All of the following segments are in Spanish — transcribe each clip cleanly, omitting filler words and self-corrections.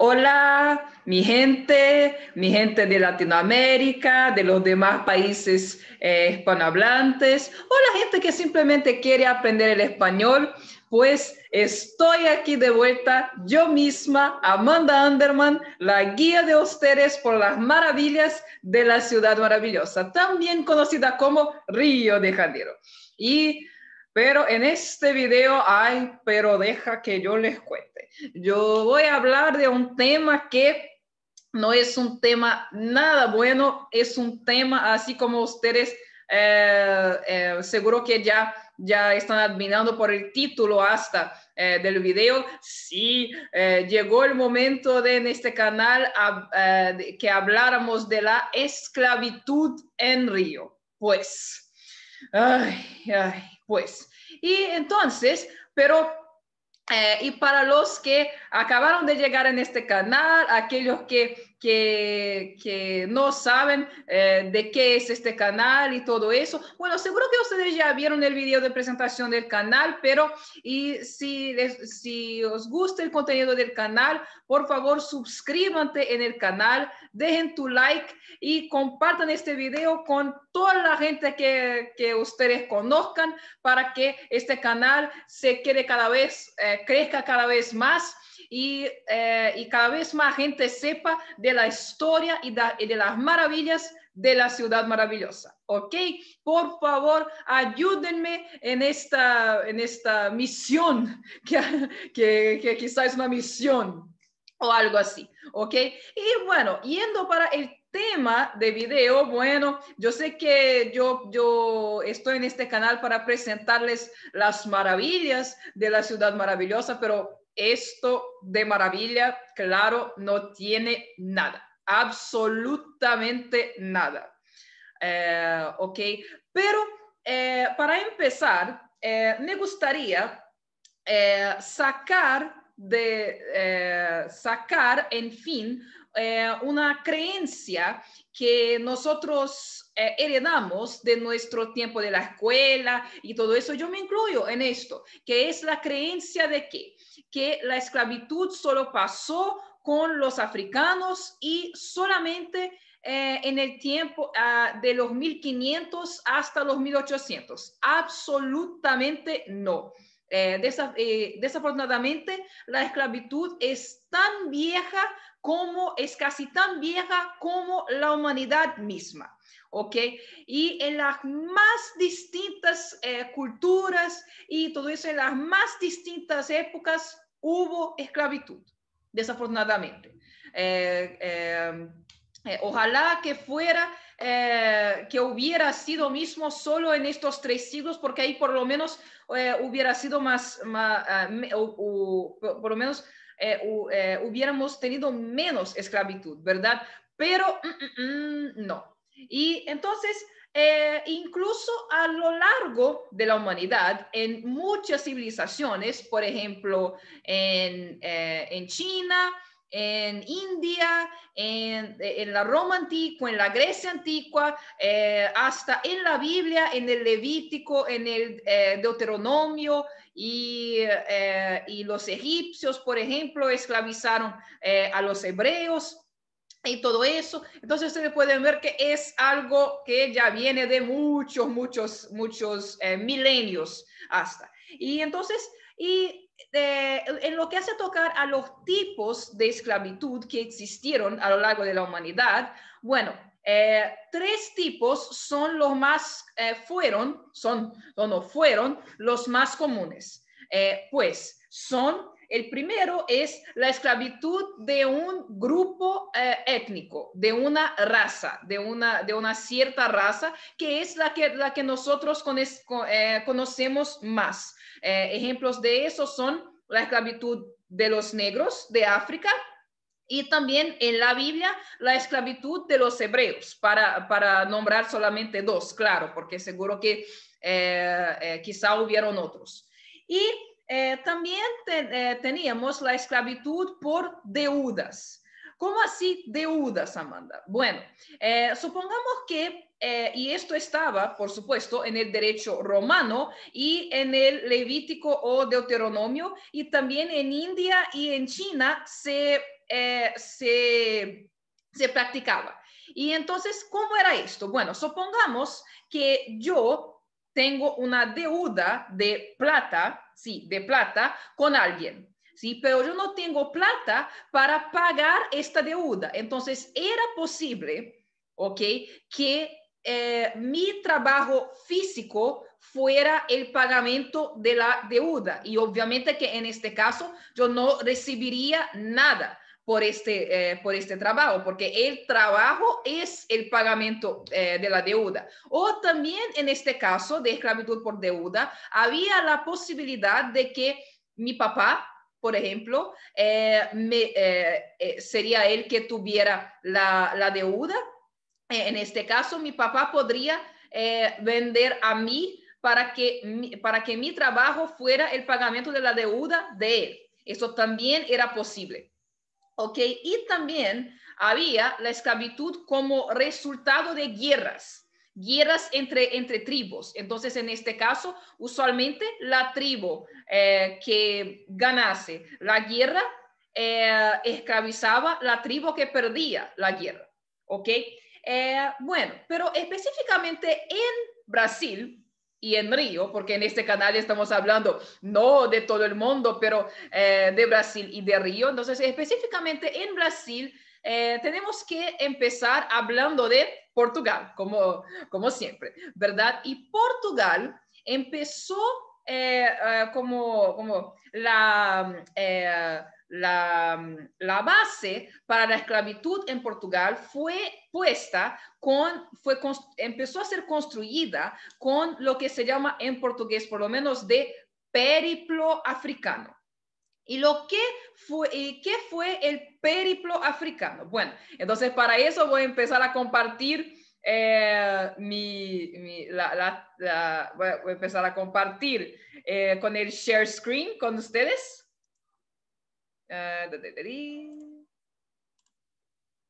Hola, mi gente de Latinoamérica, de los demás países hispanohablantes, o la gente que simplemente quiere aprender el español, pues estoy aquí de vuelta, yo misma, Amanda Anderman, la guía de ustedes por las maravillas de la ciudad maravillosa, también conocida como Río de Janeiro. Pero en este video, pero deja que yo les cuente. Yo voy a hablar de un tema que no es un tema nada bueno, es un tema así como ustedes seguro que ya están adivinando por el título hasta del video. Sí, llegó el momento de en este canal que habláramos de la esclavitud en Río. Pues, y entonces, pero y para los que acabaron de llegar en este canal, aquellos que no saben de qué es este canal y todo eso, bueno, seguro que ustedes ya vieron el video de presentación del canal, pero si os gusta el contenido del canal, por favor, suscríbanse en el canal, dejen tu like y compartan este video con toda la gente que ustedes conozcan para que este canal se quede crezca cada vez más y cada vez más gente sepa de la historia y de las maravillas de la ciudad maravillosa, ¿ok? Por favor, ayúdenme en esta misión, que quizás es una misión o algo así, ¿ok? Y bueno, yendo para el tema de video, bueno, yo sé que yo estoy en este canal para presentarles las maravillas de la ciudad maravillosa, pero esto de maravilla, claro, no tiene nada, absolutamente nada. Ok, pero para empezar, me gustaría sacar, en fin, una creencia que nosotros heredamos de nuestro tiempo de la escuela y todo eso. Yo me incluyo en esto, que es la creencia de que la esclavitud solo pasó con los africanos y solamente en el tiempo de los 1500 hasta los 1800. Absolutamente no. Desafortunadamente, la esclavitud es casi tan vieja como la humanidad misma, ¿ok? Y en las más distintas culturas y todo eso, en las más distintas épocas, hubo esclavitud, desafortunadamente. Ojalá que que hubiera sido mismo solo en estos 3 siglos, porque ahí por lo menos hubiera sido por lo menos hubiéramos tenido menos esclavitud, ¿verdad? Pero no. Y entonces, incluso a lo largo de la humanidad, en muchas civilizaciones, por ejemplo, en China, en India, en la Roma antigua, en la Grecia antigua, hasta en la Biblia, en el Levítico, en el Deuteronomio, y los egipcios, por ejemplo, esclavizaron a los hebreos y todo eso. Entonces ustedes pueden ver que es algo que ya viene de muchos milenios hasta. Y entonces, en lo que hace tocar a los tipos de esclavitud que existieron a lo largo de la humanidad, bueno, 3 tipos son los más, fueron los más comunes. El primero es la esclavitud de un grupo étnico, de una raza, de una cierta raza, que es la que nosotros conocemos más. Ejemplos de eso son la esclavitud de los negros de África y también en la Biblia la esclavitud de los hebreos, para nombrar solamente 2, claro, porque seguro que quizá hubieron otros. Y también teníamos la esclavitud por deudas. ¿Cómo así deudas, Amanda? Bueno, supongamos que, y esto estaba, por supuesto, en el derecho romano y en el Levítico o Deuteronomio, y también en India y en China se practicaba. Y entonces, ¿cómo era esto? Bueno, supongamos que yo tengo una deuda de plata, sí, de plata con alguien. Sí, pero yo no tengo plata para pagar esta deuda. Entonces, era posible, ¿ok? Que mi trabajo físico fuera el pagamento de la deuda. Y obviamente que en este caso yo no recibiría nada por este trabajo, porque el trabajo es el pagamento de la deuda. O también en este caso de esclavitud por deuda, había la posibilidad de que mi papá, por ejemplo, sería él que tuviera la deuda. En este caso, mi papá podría vender a mí para que mi trabajo fuera el pagamento de la deuda de él. Eso también era posible. ¿Ok? Y también había la esclavitud como resultado de guerras entre tribus. Entonces, en este caso, usualmente la tribu que ganase la guerra esclavizaba la tribu que perdía la guerra. ¿Ok? Bueno, pero específicamente en Brasil y en Río, porque en este canal estamos hablando no de todo el mundo, pero de Brasil y de Río. Entonces, específicamente en Brasil, tenemos que empezar hablando de Portugal, como siempre, ¿verdad? Y Portugal empezó como la base para la esclavitud en Portugal fue puesta empezó a ser construida con lo que se llama en portugués, por lo menos, de periplo africano. ¿Y qué fue el periplo africano? Bueno, entonces para eso voy a empezar a compartir voy a empezar a compartir con el share screen con ustedes.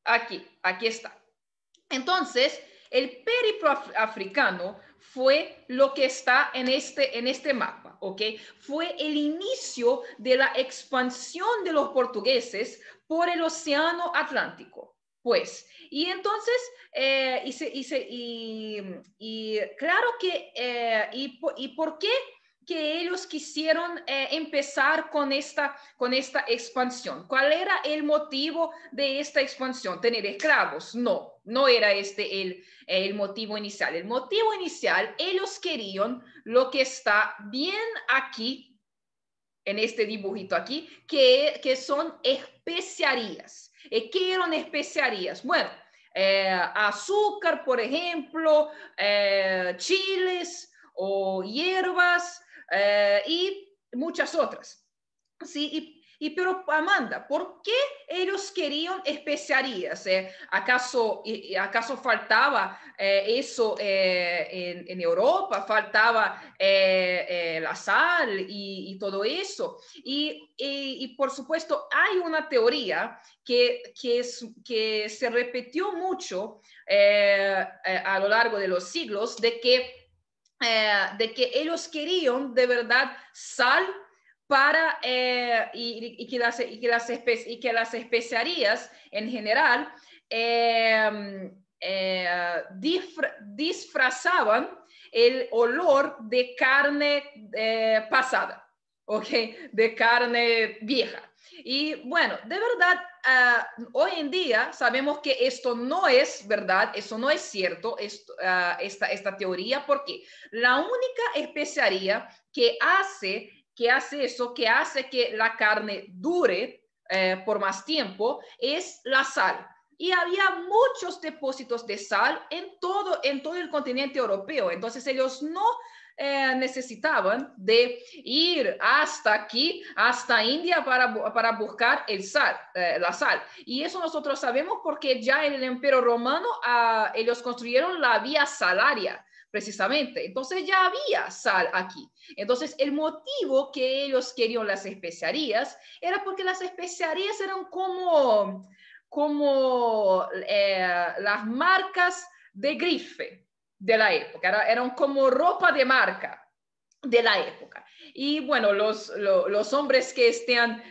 Aquí está. Entonces, el periplo africano fue lo que está en este mapa, ¿ok? Fue el inicio de la expansión de los portugueses por el Océano Atlántico. Pues, y entonces, y claro que, ¿y por qué que ellos quisieron empezar con esta expansión? ¿Cuál era el motivo de esta expansión? ¿Tener esclavos? No era este el motivo inicial. El motivo inicial, ellos querían lo que está bien aquí, en este dibujito aquí, que son especiarías. ¿Qué eran especiarías? Bueno, azúcar, por ejemplo, chiles o hierbas, y muchas otras. Sí, pero Amanda, ¿por qué ellos querían especiarías? ¿Acaso faltaba eso en Europa? ¿Faltaba la sal y todo eso? Y por supuesto, hay una teoría que se repitió mucho a lo largo de los siglos de que ellos querían de verdad sal para y que las especiarías en general disfrazaban el olor de carne pasada, ¿ok? De carne vieja. Y bueno, de verdad, hoy en día sabemos que esto no es verdad, eso no es cierto, esta teoría, porque la única especiaría que hace eso, que hace que la carne dure por más tiempo, es la sal. Y había muchos depósitos de sal en todo el continente europeo. Entonces ellos no necesitaban de ir hasta aquí, hasta India, para buscar la sal. Y eso nosotros sabemos porque ya en el Imperio Romano ellos construyeron la vía salaria, precisamente. Entonces ya había sal aquí. Entonces el motivo que ellos querían las especiarías era porque las especiarías eran como las marcas de grife de la época, eran como ropa de marca de la época. Y bueno, los hombres que estén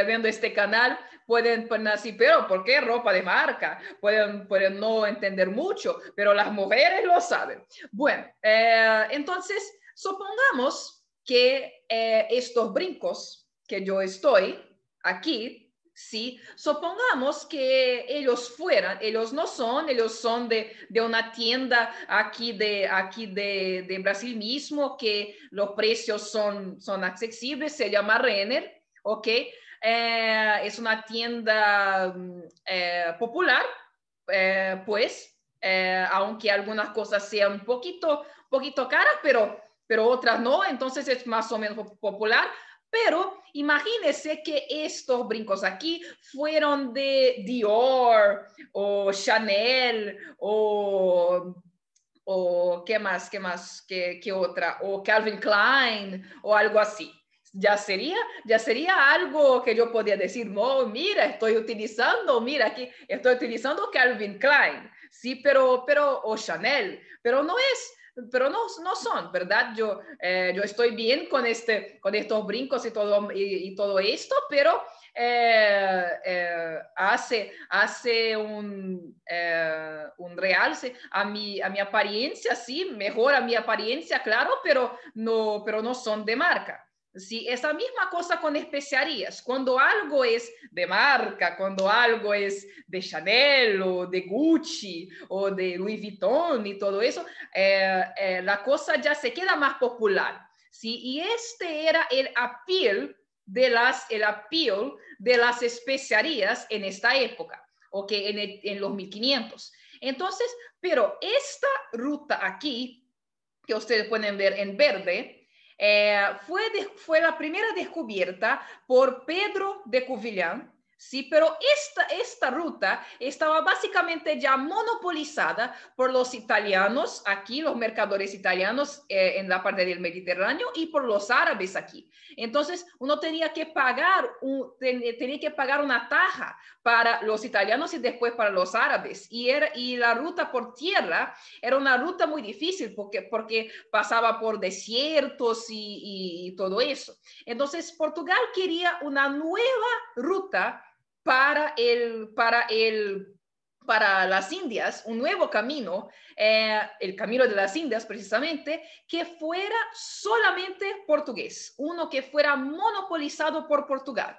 viendo este canal pueden decir, pero ¿por qué ropa de marca? Pueden no entender mucho, pero las mujeres lo saben. Bueno, entonces supongamos que estos brincos que yo estoy aquí, sí, supongamos que ellos son de una tienda aquí de Brasil mismo, que los precios son accesibles, se llama Renner, ¿ok? Es una tienda popular, pues, aunque algunas cosas sean un poquito caras, pero otras no, entonces es más o menos popular. Pero imagínense que estos brincos aquí fueron de Dior o Chanel o qué más, qué otra, o Calvin Klein o algo así. Ya sería algo que yo podía decir, no, mira, aquí estoy utilizando Calvin Klein, sí, pero o Chanel, pero no son, ¿verdad? Yo estoy bien con estos brincos y todo esto, pero hace un realce a mi apariencia, sí, mejora mi apariencia, claro, pero no son de marca. Sí, esa misma cosa con especiarías. Cuando algo es de marca, cuando algo es de Chanel o de Gucci o de Louis Vuitton y todo eso, la cosa ya se queda más popular. ¿Sí? Y este era el appeal de las especiarías en esta época, ¿ok? En los 1500. Entonces, pero esta ruta aquí, que ustedes pueden ver en verde, fue la primera descubierta por Pedro de Covilhã, sí, pero esta ruta estaba básicamente ya monopolizada por los italianos aquí, los mercadores italianos en la parte del Mediterráneo, y por los árabes aquí. Entonces, uno tenía que pagar una taja para los italianos y después para los árabes. Y la ruta por tierra era una ruta muy difícil porque pasaba por desiertos y todo eso. Entonces, Portugal quería una nueva ruta para las Indias, un nuevo camino, el camino de las Indias precisamente, que fuera solamente portugués, uno que fuera monopolizado por Portugal.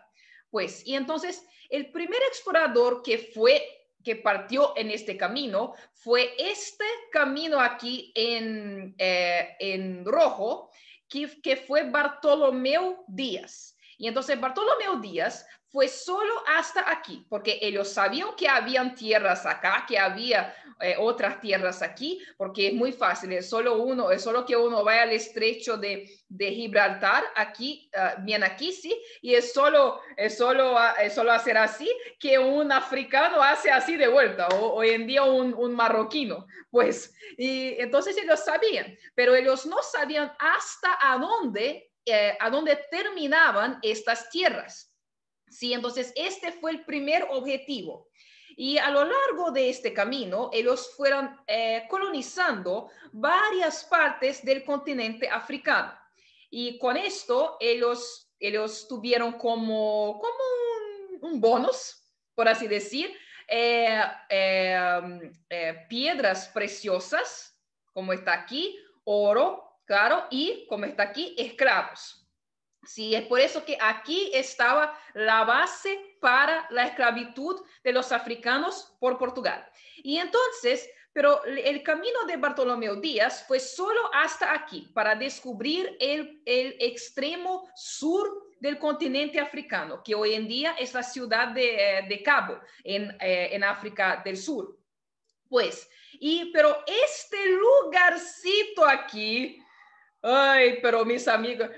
Pues, y entonces el primer explorador que partió en este camino fue este camino aquí en rojo, que fue Bartolomeu Dias. Y entonces Bartolomeu Dias fue solo hasta aquí, porque ellos sabían que habían tierras acá, que había otras tierras aquí, porque es muy fácil, es solo que uno vaya al estrecho de Gibraltar, aquí, bien aquí, sí, y es solo hacer así, que un africano hace así de vuelta, o hoy en día un marroquino, pues, y entonces ellos sabían, pero ellos no sabían hasta a dónde terminaban estas tierras. Sí, entonces este fue el primer objetivo. Y a lo largo de este camino, ellos fueron colonizando varias partes del continente africano. Y con esto, ellos tuvieron como un bonus, por así decir, piedras preciosas, como está aquí, oro, claro, y como está aquí, esclavos. Sí, es por eso que aquí estaba la base para la esclavitud de los africanos por Portugal. Y entonces, pero el camino de Bartolomeu Dias fue solo hasta aquí, para descubrir el extremo sur del continente africano, que hoy en día es la ciudad de Cabo, en África del Sur. Pues, pero este lugarcito aquí... Ay, pero mis amigos,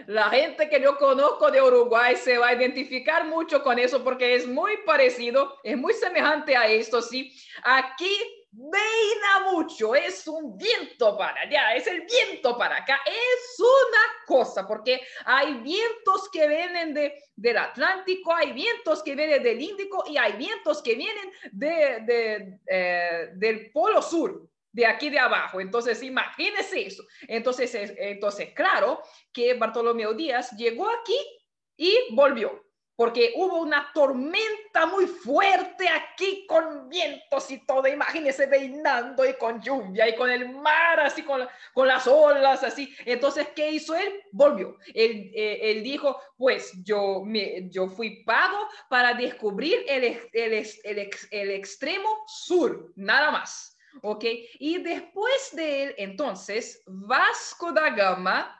la gente que yo conozco de Uruguay se va a identificar mucho con eso porque es muy parecido, es muy semejante a esto, ¿sí? Aquí veina mucho, es un viento para allá, es el viento para acá, es una cosa, porque hay vientos que vienen del Atlántico, hay vientos que vienen del Índico y hay vientos que vienen del Polo Sur, de aquí de abajo. Entonces, imagínense eso. Entonces, claro que Bartolomé Díaz llegó aquí y volvió, porque hubo una tormenta muy fuerte aquí con vientos y todo, imagínense, veinando y con lluvia y con el mar así, con las olas así. Entonces, ¿qué hizo él? Volvió. Él dijo, pues yo fui pago para descubrir el extremo sur, nada más. ¿Ok? Y después de él, entonces, Vasco da Gama,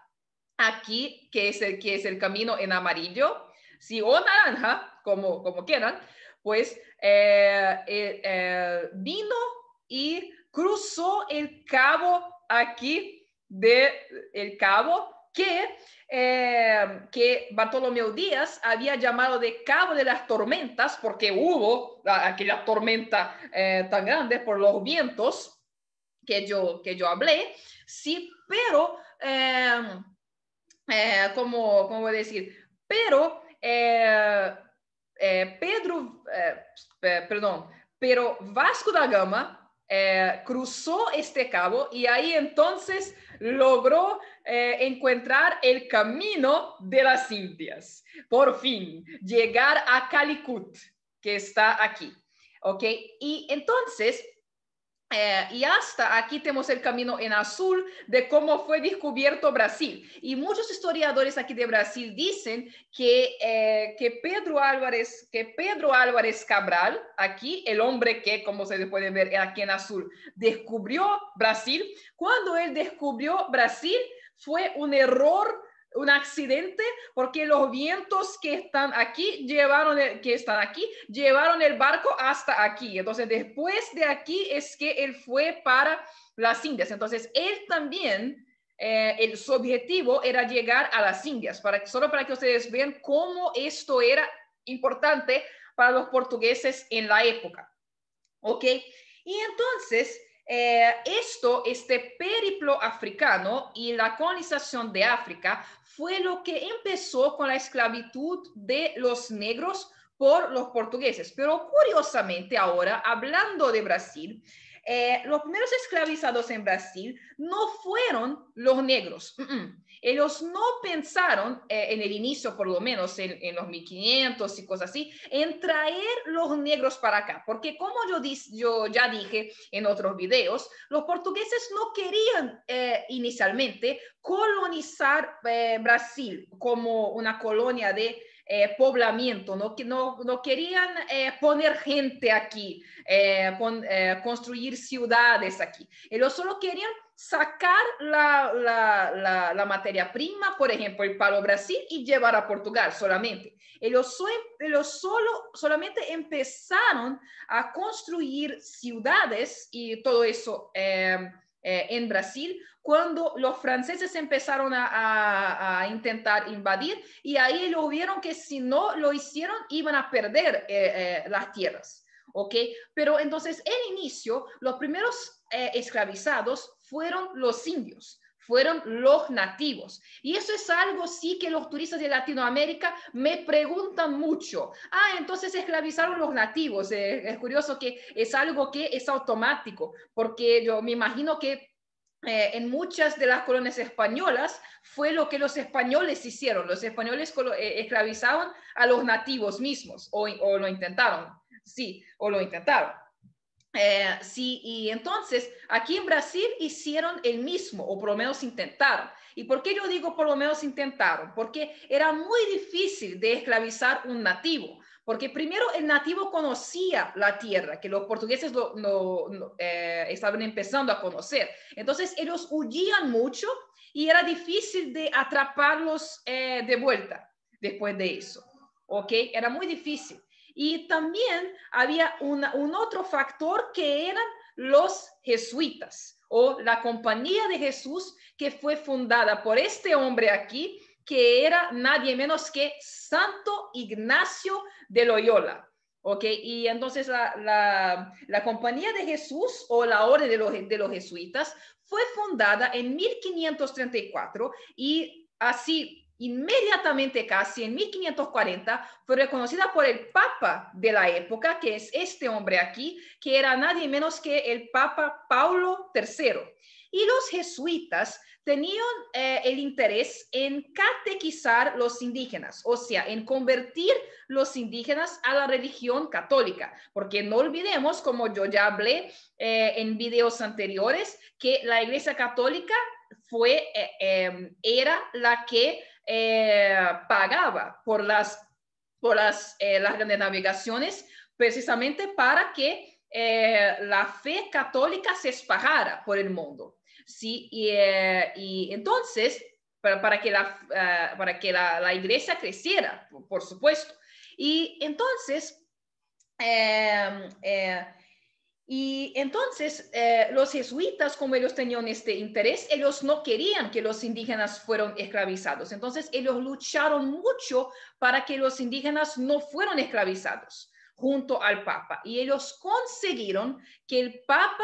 aquí, que es el camino en amarillo, sí, o naranja, como quieran, pues vino y cruzó el cabo aquí el cabo que Bartolomé Díaz había llamado de Cabo de las Tormentas, porque hubo aquella tormenta tan grande por los vientos que yo hablé, sí, pero, ¿cómo voy a decir? Pero pero Vasco da Gama cruzó este cabo y ahí entonces logró encontrar el camino de las Indias. Por fin, llegar a Calicut, que está aquí. ¿Ok? Y entonces, y hasta aquí tenemos el camino en azul de cómo fue descubierto Brasil. Y muchos historiadores aquí de Brasil dicen que Pedro Álvarez Cabral, aquí el hombre que, como se puede ver aquí en azul, descubrió Brasil. Cuando él descubrió Brasil fue un error, un accidente, porque los vientos que están aquí llevaron el barco hasta aquí. Entonces, después de aquí es que él fue para las Indias. Entonces, él también, su objetivo era llegar a las Indias, solo para que ustedes vean cómo esto era importante para los portugueses en la época. ¿Ok? Y entonces, este periplo africano y la colonización de África fue lo que empezó con la esclavitud de los negros por los portugueses. Pero curiosamente ahora, hablando de Brasil, los primeros esclavizados en Brasil no fueron los negros. Ellos no pensaron, en el inicio por lo menos, en los 1500 y cosas así, en traer los negros para acá. Porque como yo ya dije en otros videos, los portugueses no querían inicialmente colonizar Brasil como una colonia de poblamiento, no querían poner gente aquí, construir ciudades aquí. Ellos solo querían sacar la materia prima, por ejemplo, el palo Brasil, y llevar a Portugal solamente. Ellos solamente empezaron a construir ciudades y todo eso en Brasil cuando los franceses empezaron a intentar invadir, y ahí ellos vieron que si no lo hicieron iban a perder las tierras. ¿Ok? Pero entonces, en inicio, los primeros esclavizados fueron los indios, fueron los nativos. Y eso es algo sí que los turistas de Latinoamérica me preguntan mucho. Entonces esclavizaron los nativos. Es curioso que es algo que es automático, porque yo me imagino que en muchas de las colonias españolas fue lo que los españoles hicieron. Los españoles esclavizaban a los nativos mismos, o lo intentaron. Sí, o lo intentaron. Sí, y entonces aquí en Brasil hicieron el mismo, o por lo menos intentaron. ¿Y por qué yo digo por lo menos intentaron? Porque era muy difícil de esclavizar un nativo, porque primero el nativo conocía la tierra, que los portugueses estaban empezando a conocer. Entonces ellos huían mucho y era difícil de atraparlos de vuelta después de eso. ¿Ok? Era muy difícil. Y también había un otro factor que eran los jesuitas, o la Compañía de Jesús, que fue fundada por este hombre aquí, que era nadie menos que Santo Ignacio de Loyola. ¿ok? Y entonces la Compañía de Jesús o la Orden de los Jesuitas fue fundada en 1534 y así inmediatamente casi en 1540 fue reconocida por el Papa de la época, que es este hombre aquí, que era nadie menos que el Papa Paulo III. Y los jesuitas tenían el interés en catequizar los indígenas, o sea, en convertir los indígenas a la religión católica, porque no olvidemos, como yo ya hablé en videos anteriores, que la Iglesia Católica era la que pagaba por las grandes navegaciones, precisamente para que la fe católica se espalhara por el mundo. ¿Sí? Y entonces, para que la iglesia creciera, por supuesto. Y entonces, los jesuitas, como ellos tenían este interés, ellos no querían que los indígenas fueran esclavizados. Entonces, ellos lucharon mucho para que los indígenas no fueran esclavizados junto al Papa. Y ellos consiguieron que el Papa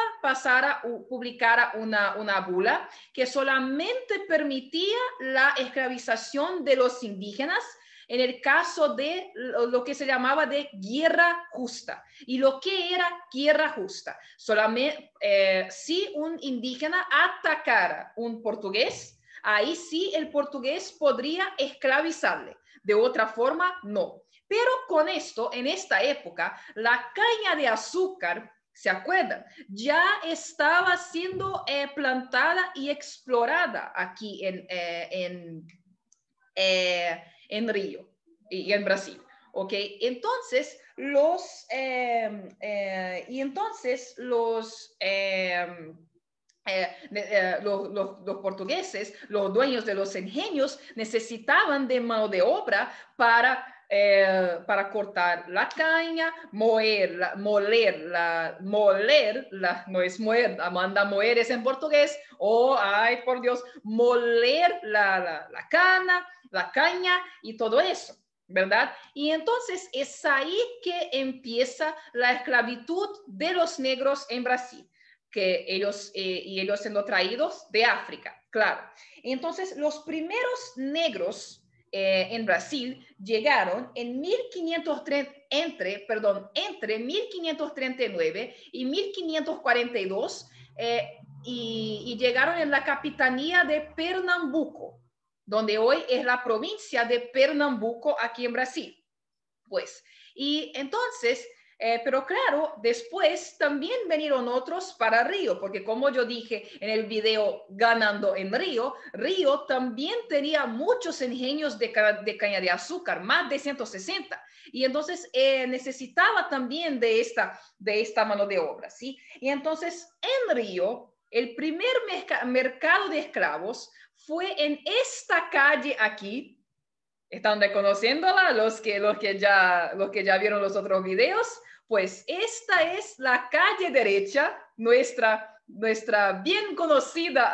publicara una bula que solamente permitía la esclavización de los indígenas en el caso de lo que se llamaba de guerra justa. ¿Y lo que era guerra justa? Solamente si un indígena atacara un portugués, ahí sí el portugués podría esclavizarle. De otra forma, no. Pero con esto, en esta época, la caña de azúcar, ¿se acuerdan? Ya estaba siendo plantada y explorada aquí en Río y en Brasil. ¿Ok? Entonces, los portugueses, los dueños de los ingenios, necesitaban de mano de obra para cortar la caña, molerla, no es moler, Amanda, moer es en portugués, ay, por Dios, moler la caña y todo eso, ¿verdad? Y entonces es ahí que empieza la esclavitud de los negros en Brasil, que ellos siendo traídos de África, claro. Entonces, los primeros negros en Brasil llegaron en 1530, entre 1539 y 1542 y llegaron en la capitanía de Pernambuco, donde hoy es la provincia de Pernambuco aquí en Brasil. Pues, y entonces, pero claro, después también vinieron otros para Río, porque como yo dije en el video Ganando en Río, Río también tenía muchos ingenios de caña de azúcar, más de 160, y entonces necesitaba también de esta mano de obra, ¿sí? Y entonces en Río, el primer mercado de esclavos fue en esta calle aquí. ¿Están reconociéndola los que ya vieron los otros videos? Pues esta es la calle derecha, nuestra bien conocida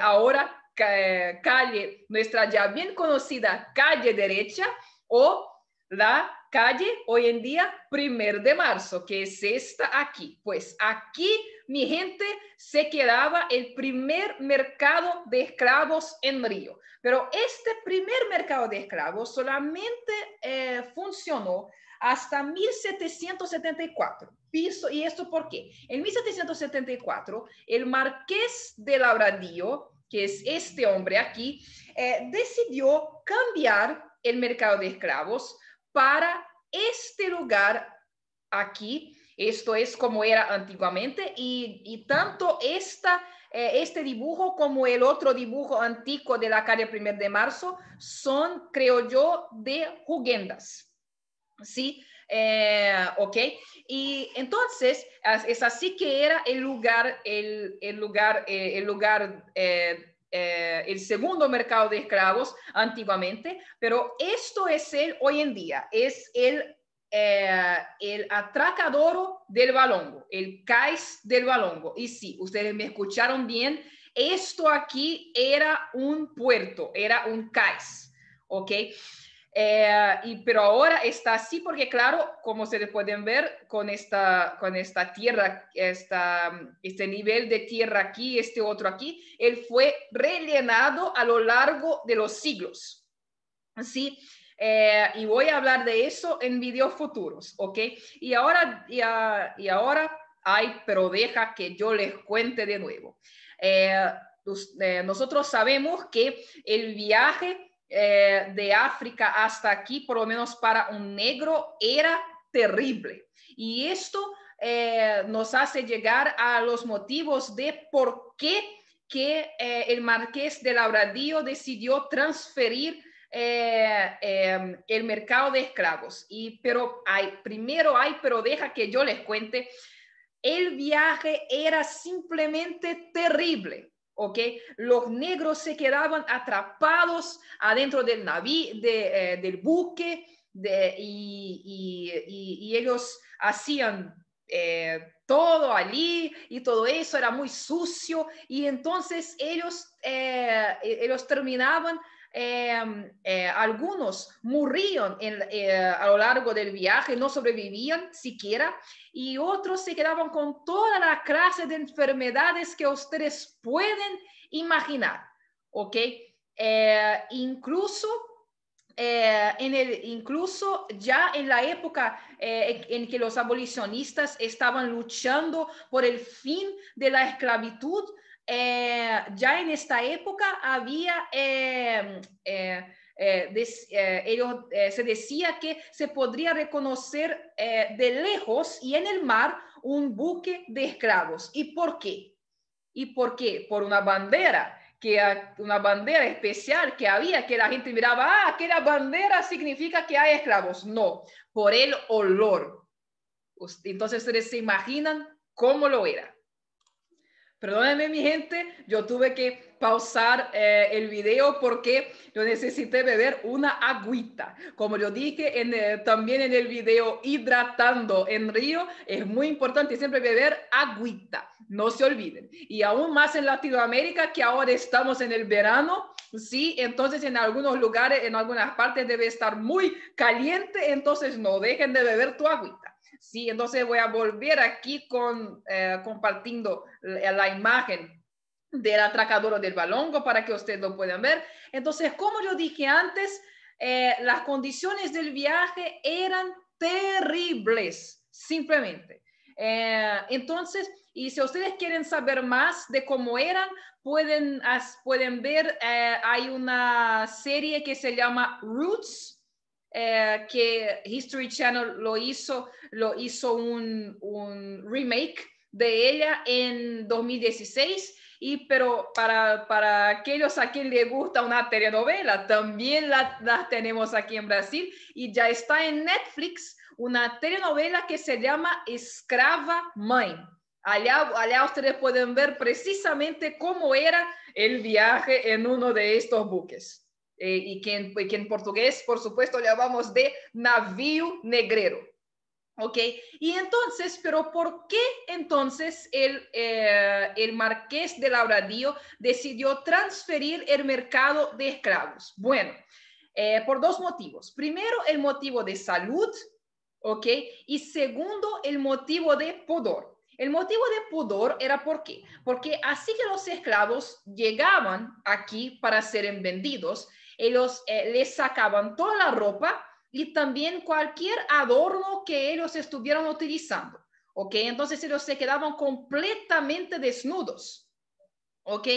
ahora calle, nuestra ya bien conocida calle derecha, o la calle hoy en día 1 de marzo, que es esta aquí. Pues aquí, mi gente, se quedaba el primer mercado de esclavos en Río. Pero este primer mercado de esclavos solamente funcionó hasta 1774. ¿Y esto por qué? En 1774, el marqués de Lavradio, que es este hombre aquí, decidió cambiar el mercado de esclavos para este lugar aquí. Esto es como era antiguamente y tanto este dibujo como el otro dibujo antiguo de la calle 1 de marzo son, creo yo, de jugendas. ¿Sí? Ok. Y entonces es así que era el segundo mercado de esclavos antiguamente, pero esto es hoy en día, es el atracadero del Valongo, el cais del Valongo. Y sí, ustedes me escucharon bien, esto aquí era un puerto, era un cais, ¿ok? Pero ahora está así porque, claro, como ustedes pueden ver, con esta tierra, este nivel de tierra aquí, este otro aquí, él fue rellenado a lo largo de los siglos. ¿Sí? Y voy a hablar de eso en videos futuros, ¿ok? Y ahora pero deja que yo les cuente de nuevo. Nosotros sabemos que el viaje de África hasta aquí, por lo menos para un negro, era terrible. Y esto nos hace llegar a los motivos de por qué que el Marqués de Labradío decidió transferir el mercado de esclavos. Pero deja que yo les cuente, el viaje era simplemente terrible. ¿Ok? Los negros se quedaban atrapados adentro del navío, del buque, y ellos hacían todo allí y todo eso era muy sucio, y entonces ellos terminaban. Algunos murieron a lo largo del viaje, no sobrevivían siquiera, y otros se quedaban con toda la clase de enfermedades que ustedes pueden imaginar, ¿ok? Incluso ya en la época en que los abolicionistas estaban luchando por el fin de la esclavitud, ya en esta época había, se decía que se podría reconocer de lejos y en el mar un buque de esclavos. ¿Y por qué? Por una bandera especial que había, que la gente miraba, que la bandera significa que hay esclavos. No, por el olor. Entonces ustedes se imaginan cómo lo era. Perdónenme, mi gente, yo tuve que pausar el video porque yo necesité beber una agüita. Como yo dije también en el video Hidratando en Río, es muy importante siempre beber agüita, no se olviden. Y aún más en Latinoamérica, que ahora estamos en el verano, sí, entonces en algunos lugares, en algunas partes debe estar muy caliente, entonces no dejen de beber tu agüita. Sí, entonces voy a volver aquí compartiendo la imagen del atracador del Balongo para que ustedes lo puedan ver. Entonces, como yo dije antes, las condiciones del viaje eran terribles, simplemente. Entonces, y si ustedes quieren saber más de cómo eran, pueden ver, hay una serie que se llama Roots, que History Channel lo hizo un remake de ella en 2016, pero para aquellos a quien les gusta una telenovela, también la tenemos aquí en Brasil, y ya está en Netflix una telenovela que se llama Escrava Mãe. Allá ustedes pueden ver precisamente cómo era el viaje en uno de estos buques. Y que en portugués, por supuesto, llamamos de navío negrero. ¿Ok? Y entonces, ¿pero por qué entonces el Marqués de Labradío decidió transferir el mercado de esclavos? Bueno, por dos motivos. Primero, el motivo de salud, ¿ok? Y segundo, el motivo de pudor. El motivo de pudor era ¿por qué? Porque así que los esclavos llegaban aquí para ser vendidos, ellos les sacaban toda la ropa y también cualquier adorno que ellos estuvieran utilizando, ¿ok? Entonces ellos se quedaban completamente desnudos, ¿ok?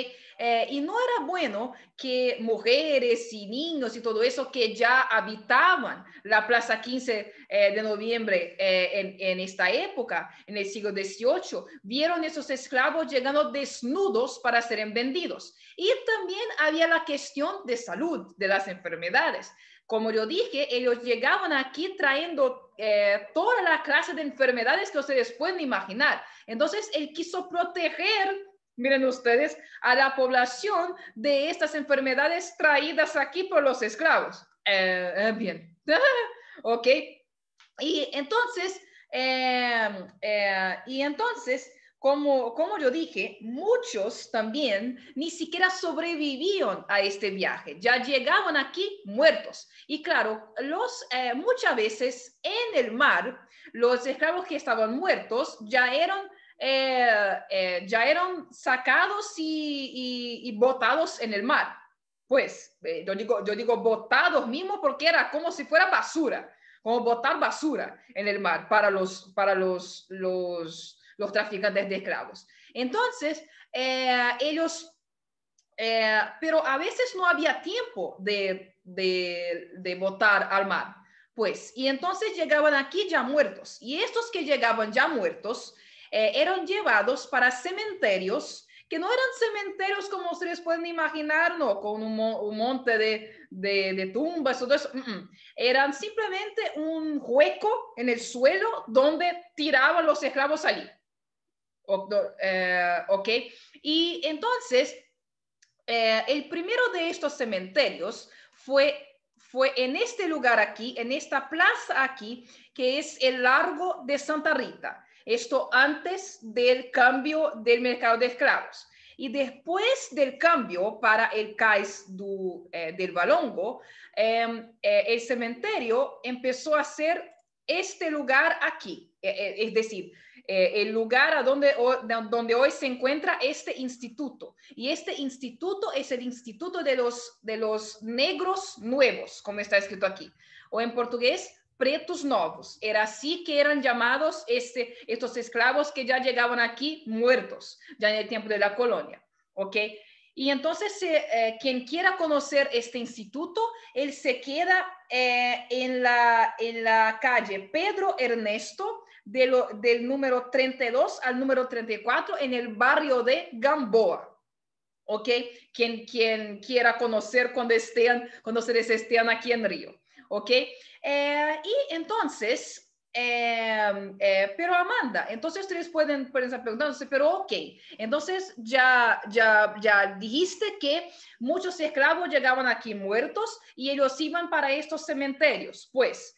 Y no era bueno que mujeres y niños y todo eso que ya habitaban la Plaza 15 de noviembre en esta época, en el siglo XVIII, vieron esos esclavos llegando desnudos para ser vendidos. Y también había la cuestión de salud, de las enfermedades. Como yo dije, ellos llegaban aquí trayendo toda la clase de enfermedades que ustedes pueden imaginar. Entonces, él quiso proteger, miren ustedes, a la población de estas enfermedades traídas aquí por los esclavos. Bien. Ok. Y entonces, como yo dije, muchos también ni siquiera sobrevivían a este viaje, ya llegaban aquí muertos. Y claro, muchas veces en el mar, los esclavos que estaban muertos ya eran sacados y botados en el mar. Pues yo digo botados mismo porque era como si fuera basura, como botar basura en el mar para los traficantes de esclavos. Entonces, pero a veces no había tiempo de botar al mar, pues, y entonces llegaban aquí ya muertos, y estos que llegaban ya muertos eran llevados para cementerios, que no eran cementerios como ustedes pueden imaginar, ¿no? Con un monte de tumbas, todo eso. Eran simplemente un hueco en el suelo donde tiraban los esclavos allí. Ok, y entonces el primero de estos cementerios fue en este lugar aquí, en esta plaza aquí, que es el Largo de Santa Rita. Esto antes del cambio del mercado de esclavos. Y después del cambio para el cais del Valongo, el cementerio empezó a ser este lugar aquí, es decir, el lugar donde hoy se encuentra este instituto. Y este instituto es el instituto de los negros nuevos, como está escrito aquí. O en portugués, pretos novos. Era así que eran llamados estos esclavos que ya llegaban aquí muertos, ya en el tiempo de la colonia. ¿Ok? Y entonces, quien quiera conocer este instituto, él se queda en la calle Pedro Ernesto, del número 32 al número 34, en el barrio de Gamboa. ¿Ok? Quien quiera conocer cuando ustedes estén aquí en Río. ¿Ok? Y entonces... pero Amanda, entonces ustedes pueden estar preguntándose, pero ok, entonces ya dijiste que muchos esclavos llegaban aquí muertos y ellos iban para estos cementerios. Pues,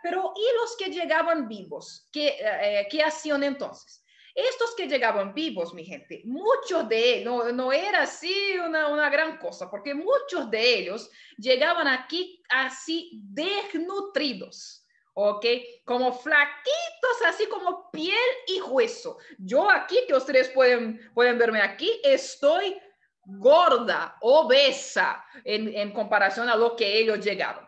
pero ¿y los que llegaban vivos? ¿Qué hacían entonces? Estos que llegaban vivos, mi gente, muchos de ellos, no era así una gran cosa, porque muchos de ellos llegaban aquí así desnutridos. ¿Ok? Como flaquitos, así como piel y hueso. Yo aquí, que ustedes pueden verme aquí, estoy gorda, obesa, en comparación a lo que ellos llegaron.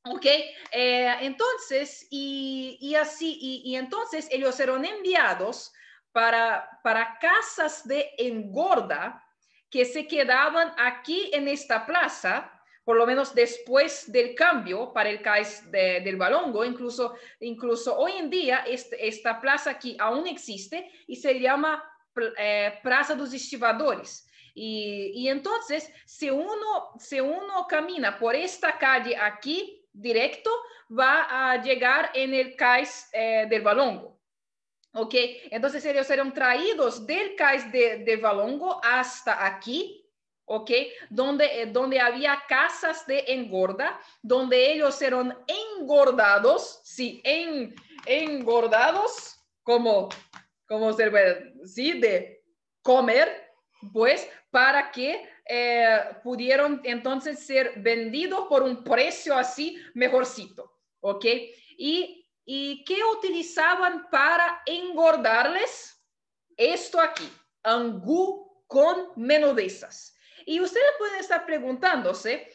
¿Ok? Entonces, entonces ellos eran enviados para casas de engorda que se quedaban aquí en esta plaza, por lo menos después del cambio para el cais del Valongo. Incluso hoy en día esta plaza aquí aún existe y se llama Praça dos Estivadores. Y entonces, si uno camina por esta calle aquí, directo, va a llegar en el cais del Valongo. ¿Ok? Entonces ellos eran traídos del cais de Valongo hasta aquí, ¿ok? Donde había casas de engorda, donde ellos eran engordados, sí, engordados, como se puede, sí, de comer, pues, para que pudieron entonces ser vendidos por un precio así mejorcito, ¿ok? ¿Y qué utilizaban para engordarles? Esto aquí, angú con menudezas. Y ustedes pueden estar preguntándose,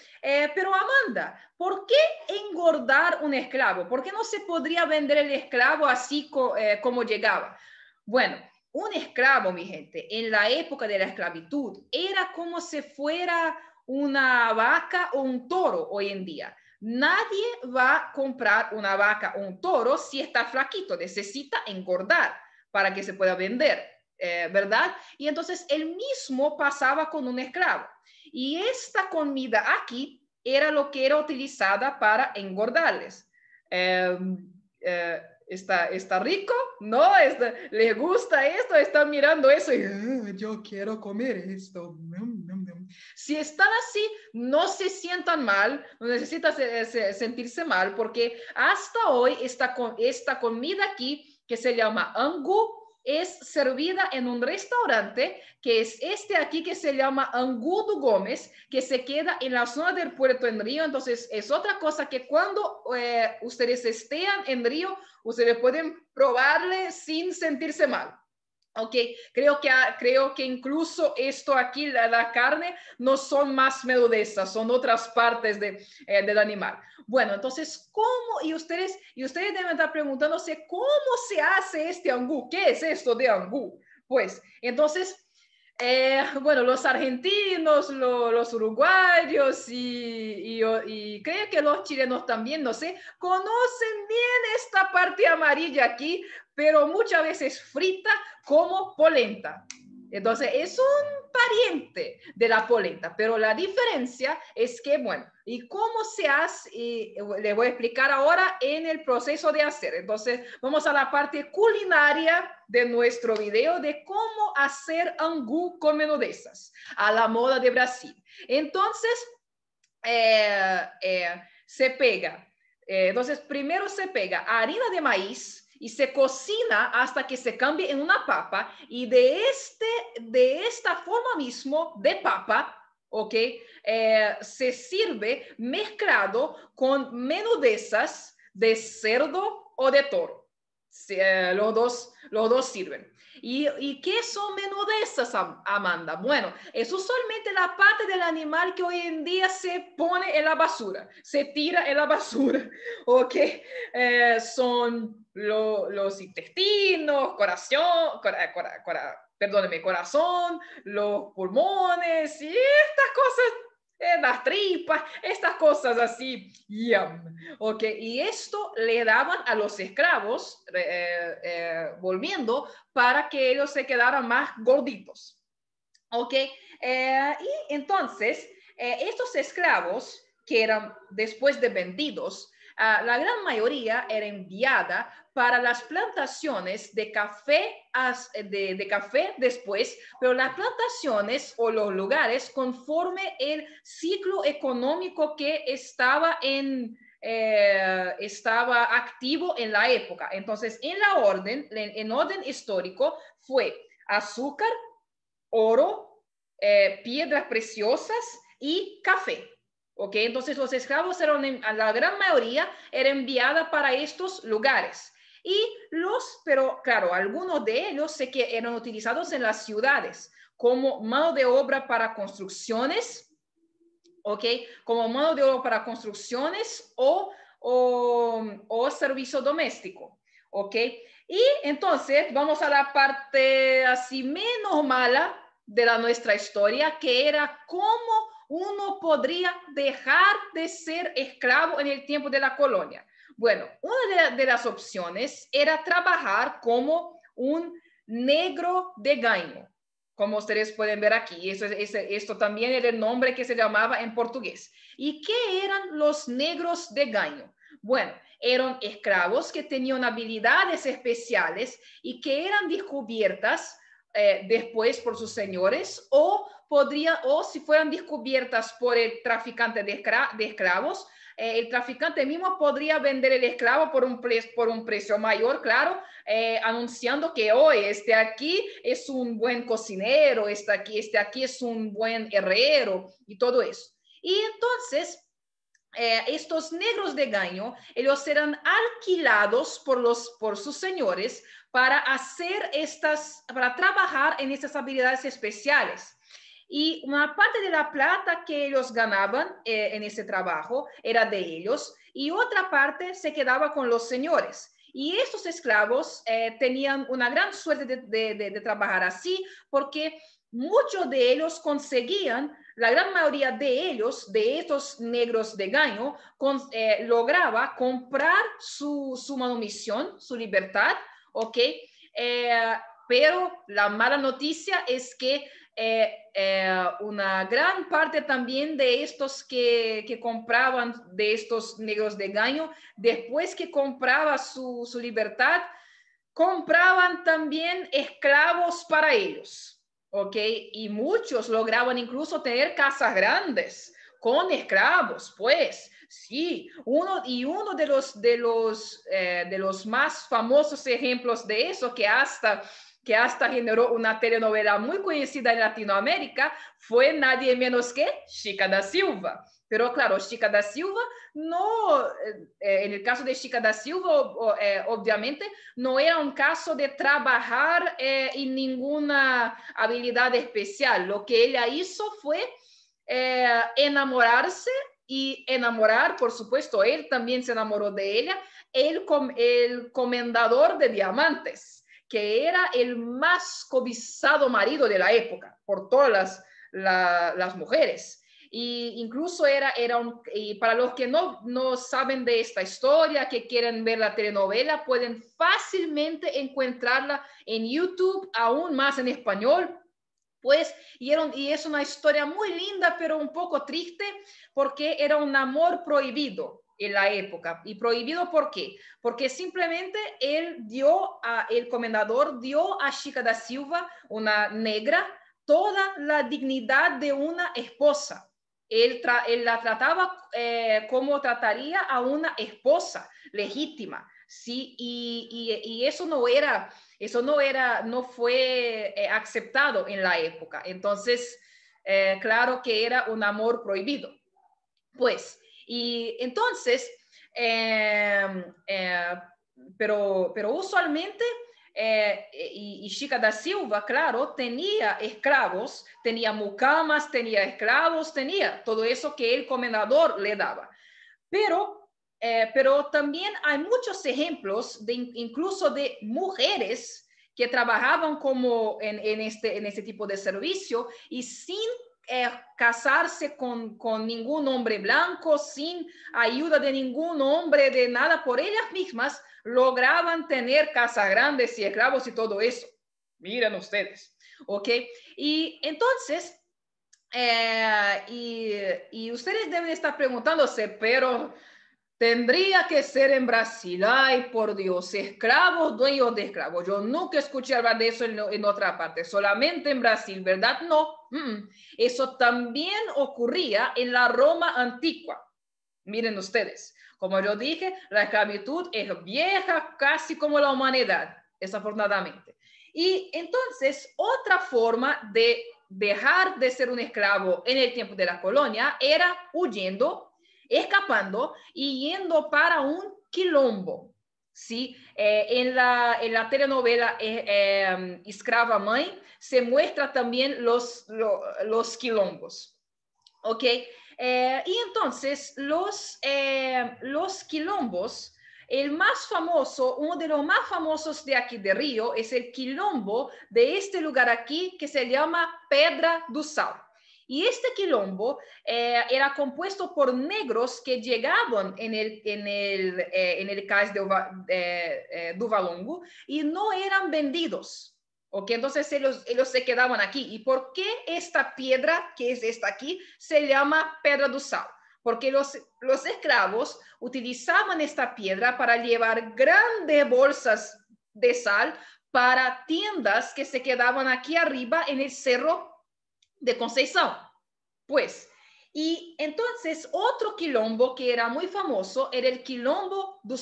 pero Amanda, ¿por qué engordar un esclavo? ¿Por qué no se podría vender el esclavo así como llegaba? Bueno, un esclavo, mi gente, en la época de la esclavitud, era como si fuera una vaca o un toro hoy en día. Nadie va a comprar una vaca o un toro si está flaquito, necesita engordar para que se pueda vender, ¿verdad? Y entonces el mismo pasaba con un esclavo. Y esta comida aquí era lo que era utilizada para engordarles. ¿Está rico? ¿No? ¿Les gusta esto? ¿Están mirando eso? Y, yo quiero comer esto. Si están así, no se sientan mal, no necesitan sentirse mal, porque hasta hoy esta comida aquí, que se llama angu es servida en un restaurante que es este aquí que se llama Angudo Gómez, que se queda en la zona del puerto en Río. Entonces es otra cosa que cuando ustedes estén en Río, ustedes pueden probarle sin sentirse mal. Ok, creo que incluso esto aquí, la carne, no son más melodesas, son otras partes del animal. Bueno, entonces, ¿cómo? Y ustedes deben estar preguntándose, ¿cómo se hace este angú? ¿Qué es esto de angú? Pues, entonces, bueno, los argentinos, los uruguayos y creo que los chilenos también, no sé, conocen bien esta parte amarilla aquí, pero muchas veces frita como polenta. Entonces, es un pariente de la polenta, pero la diferencia es que, bueno, ¿y cómo se hace? Y le voy a explicar ahora en el proceso de hacer. Entonces, vamos a la parte culinaria de nuestro video de cómo hacer angú con menudezas a la moda de Brasil. Entonces, se pega. Entonces, primero se pega harina de maíz y se cocina hasta que se cambie en una papa, y de esta forma mismo de papa, ¿ok? Se sirve mezclado con menudezas de cerdo o de toro. Los dos sirven. ¿Y qué son menudezas, Amanda? Bueno, es usualmente la parte del animal que hoy en día se pone en la basura, se tira en la basura, ¿ok? Son los intestinos, corazón, los pulmones y estas cosas, las tripas, estas cosas así, yum. Ok, y esto le daban a los esclavos, volviendo, para que ellos se quedaran más gorditos. Ok, y entonces, estos esclavos que eran después de vendidos, la gran mayoría era enviada para las plantaciones de café, de café después, pero las plantaciones o los lugares conforme el ciclo económico que estaba activo en la época. Entonces, en orden histórico fue azúcar, oro, piedras preciosas y café. ¿Ok? Entonces los esclavos la gran mayoría era enviada para estos lugares. Pero claro, algunos de ellos sé que eran utilizados en las ciudades como mano de obra para construcciones, ¿ok? Como mano de obra para construcciones o servicio doméstico, ¿ok? Y entonces vamos a la parte así menos mala de nuestra historia, que era cómo uno podría dejar de ser esclavo en el tiempo de la colonia. Bueno, una de las opciones era trabajar como un negro de gaño, como ustedes pueden ver aquí. Esto también era el nombre que se llamaba en portugués. ¿Y qué eran los negros de gaño? Bueno, eran esclavos que tenían habilidades especiales y que eran descubiertas después por sus señores, o si fueran descubiertas por el traficante de esclavos, el traficante mismo podría vender el esclavo por un precio mayor, claro, anunciando que hoy este aquí es un buen cocinero, este aquí es un buen herrero y todo eso. Y entonces, estos negros de gaño, ellos eran alquilados por sus señores para para trabajar en estas habilidades especiales. Y una parte de la plata que ellos ganaban en ese trabajo era de ellos, y otra parte se quedaba con los señores. Y estos esclavos tenían una gran suerte de trabajar así, porque muchos de ellos conseguían, la gran mayoría de ellos, de estos negros de gaño, lograba comprar su manumisión, su libertad, ¿ok? Pero la mala noticia es que una gran parte también de estos que compraban, de estos negros de gaño, después que compraba su libertad, compraban también esclavos para ellos. ¿Ok? Y muchos lograban incluso tener casas grandes con esclavos, pues. Sí, uno de los más famosos ejemplos de eso, que hasta que hasta generó una telenovela muy conocida en Latinoamérica, fue nadie menos que Chica da Silva. Pero claro, Chica da Silva no, en el caso de Chica da Silva, obviamente, no era un caso de trabajar en ninguna habilidad especial. Lo que ella hizo fue enamorarse y enamorar, por supuesto, él también se enamoró de ella, el comendador de diamantes, que era el más codiciado marido de la época por todas las mujeres. Y incluso y para los que no saben de esta historia, que quieren ver la telenovela, pueden fácilmente encontrarla en YouTube, aún más en español. Pues, y es una historia muy linda, pero un poco triste, porque era un amor prohibido en la época. ¿Y prohibido por qué? Porque simplemente el comendador dio a Chica da Silva, una negra, toda la dignidad de una esposa. Él la trataba como trataría a una esposa legítima, ¿sí? Y eso no fue aceptado en la época. Entonces, claro que era un amor prohibido. Pues, y entonces, pero usualmente, y Chica da Silva, claro, tenía esclavos, tenía mucamas, tenía esclavos, tenía todo eso que el comendador le daba. Pero también hay muchos ejemplos, incluso de mujeres que trabajaban como en este tipo de servicio y sin casarse con ningún hombre blanco, sin ayuda de ningún hombre, de nada, por ellas mismas, lograban tener casas grandes y esclavos y todo eso. Miren ustedes, ¿ok? Y entonces, y ustedes deben estar preguntándose, pero tendría que ser en Brasil. Ay, por Dios, esclavos, dueños de esclavos. Yo nunca escuché hablar de eso en otra parte, solamente en Brasil, ¿verdad? No. Eso también ocurría en la Roma antigua. Miren ustedes, como yo dije, la esclavitud es vieja casi como la humanidad, desafortunadamente. Y entonces, otra forma de dejar de ser un esclavo en el tiempo de la colonia era huyendo, escapando y yendo para un quilombo. ¿Sí? En la telenovela Escrava Mãe se muestra también los quilombos. ¿Ok? Y entonces los quilombos, el más famoso, uno de los más famosos de aquí de Río, es el quilombo de este lugar aquí que se llama Pedra do Sal. Y este quilombo era compuesto por negros que llegaban en el cais do Valongo y no eran vendidos. ¿Ok? Entonces ellos se quedaban aquí. ¿Y por qué esta piedra, que es esta aquí, se llama Pedra do Sal? Porque los esclavos utilizaban esta piedra para llevar grandes bolsas de sal para tiendas que se quedaban aquí arriba en el cerro de Conceição. Pues, y entonces otro quilombo que era muy famoso era el quilombo del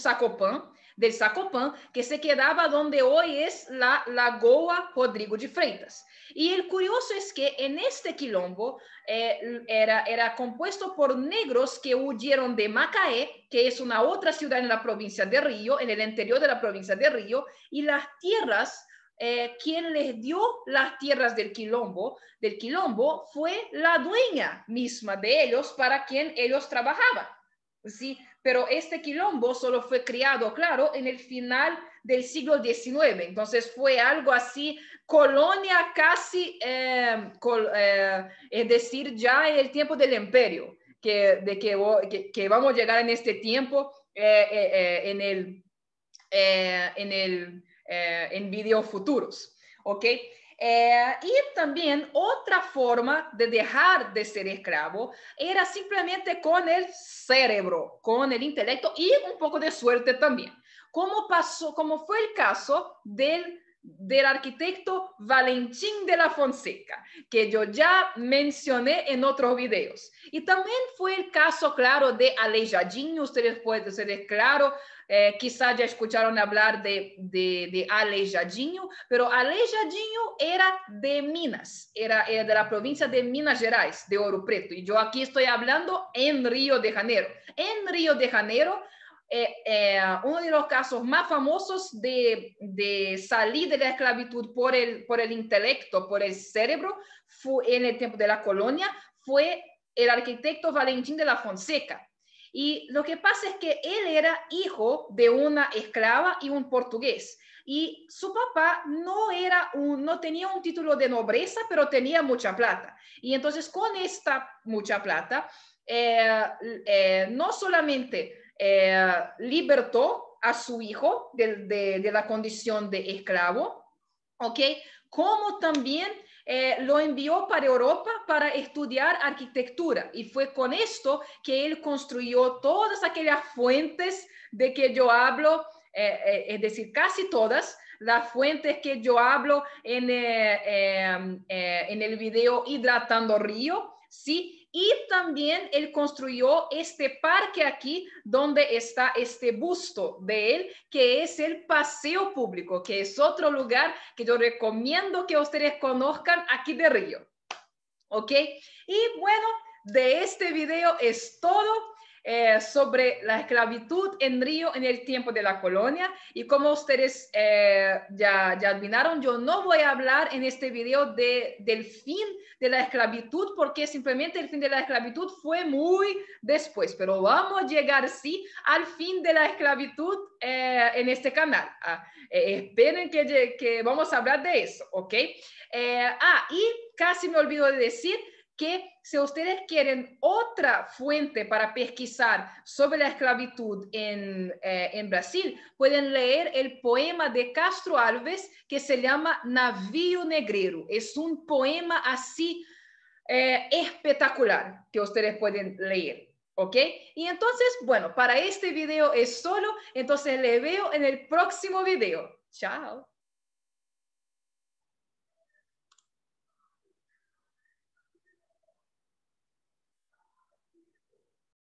Sacopã, que se quedaba donde hoy es la Lagoa Rodrigo de Freitas. Y el curioso es que en este quilombo era compuesto por negros que huyeron de Macaé, que es una otra ciudad en la provincia de Río, en el interior de la provincia de Río, y las tierras, quien les dio las tierras del quilombo fue la dueña misma de ellos para quien ellos trabajaban. ¿Sí? Pero este quilombo solo fue creado, claro, en el final del siglo XIX. Entonces fue algo así, colonia casi, es decir, ya en el tiempo del imperio, que vamos a llegar en este tiempo en videos futuros. ¿Ok? Y también otra forma de dejar de ser esclavo era simplemente con el cerebro, con el intelecto y un poco de suerte también. Como fue el caso del del arquitecto Valentín de la Fonseca, que yo ya mencioné en otros videos. Y también fue el caso, claro, de Aleijadinho. Ustedes pueden ser claro, quizás ya escucharon hablar de Aleijadinho, pero Aleijadinho era de Minas, era de la provincia de Minas Gerais, de Ouro Preto. Y yo aquí estoy hablando en Río de Janeiro. En Río de Janeiro, uno de los casos más famosos de salir de la esclavitud por el intelecto, por el cerebro, fue en el tiempo de la colonia, fue el arquitecto Valentín de la Fonseca. Y lo que pasa es que él era hijo de una esclava y un portugués. Y su papá no tenía un título de nobleza, pero tenía mucha plata. Y entonces con esta mucha plata, no solamente libertó a su hijo de la condición de esclavo, ¿ok? Como también lo envió para Europa para estudiar arquitectura. Y fue con esto que él construyó todas aquellas fuentes de que yo hablo, es decir, casi todas las fuentes que yo hablo en el video Hidratando Río, ¿sí? Y también él construyó este parque aquí donde está este busto de él, que es el Paseo Público, que es otro lugar que yo recomiendo que ustedes conozcan aquí de Río. ¿Ok? Y bueno, de este video es todo. Sobre la esclavitud en Río en el tiempo de la colonia. Y como ustedes ya adivinaron, yo no voy a hablar en este video del fin de la esclavitud, porque simplemente el fin de la esclavitud fue muy después, pero vamos a llegar sí al fin de la esclavitud en este canal. Esperen que vamos a hablar de eso, ¿ok? Y casi me olvido de decir que si ustedes quieren otra fuente para pesquisar sobre la esclavitud en Brasil, pueden leer el poema de Castro Alves que se llama Navío Negreiro. Es un poema así espectacular que ustedes pueden leer. ¿Ok? Y entonces, bueno, para este video es solo. Entonces le veo en el próximo video. Chao.